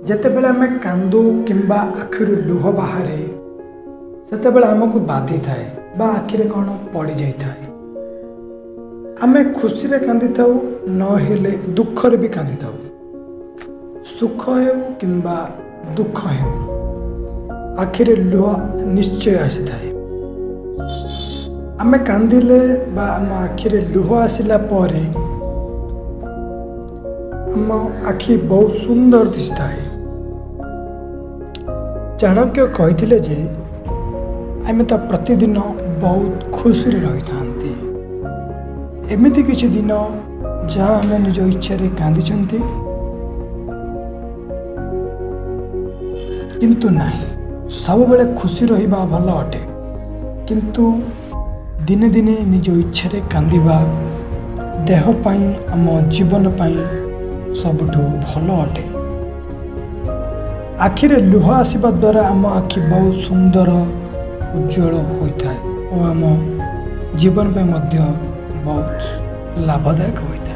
ଯେତେବେଳେ ଆମେ କାନ୍ଦୁ କିମ୍ବା ଆଖିରୁ ଲୁହ ବାହାରେ ସେତେବେଳେ ଆମକୁ ବାଧିଥାଏ ବା ଆଖିରେ କ'ଣ ପଡ଼ିଯାଇଥାଏ। ଆମେ ଖୁସିରେ କାନ୍ଦିଥାଉ, ନହେଲେ ଦୁଃଖରେ ବି କାନ୍ଦିଥାଉ। ସୁଖ ହେଉ କିମ୍ବା ଦୁଃଖ ହେଉ, ଆଖିରେ ଲୁହ ନିଶ୍ଚୟ ଆସିଥାଏ। ଆମେ କାନ୍ଦିଲେ ବା ଆମ ଆଖିରେ ଲୁହ ଆସିଲା ପରେ ଆମ ଆଖି ବହୁତ ସୁନ୍ଦର ଦିଶିଥାଏ। ଚାଣକ୍ୟ କହିଥିଲେ ଯେ ଆମେ ତ ପ୍ରତିଦିନ ବହୁତ ଖୁସିରେ ରହିଥାନ୍ତି। ଏମିତି କିଛି ଦିନ ଯାହା ଆମେ ନିଜ ଇଚ୍ଛାରେ କାନ୍ଦିଛନ୍ତି, କିନ୍ତୁ ନାହିଁ, ସବୁବେଳେ ଖୁସି ରହିବା ଭଲ ଅଟେ, କିନ୍ତୁ ଦିନେ ଦିନେ ନିଜ ଇଚ୍ଛାରେ କାନ୍ଦିବା ଦେହ ପାଇଁ, ଆମ ଜୀବନ ପାଇଁ ସବୁଠୁ ଭଲ ଅଟେ। ଆଖିରେ ଲୁହ ଆସିବା ଦ୍ୱାରା ଆମ ଆଖି ବହୁତ ସୁନ୍ଦର, ଉଜ୍ଜଳ ହୋଇଥାଏ ଓ ଆମ ଜୀବନ ପାଇଁ ମଧ୍ୟ ବହୁତ ଲାଭଦାୟକ ହୋଇଥାଏ।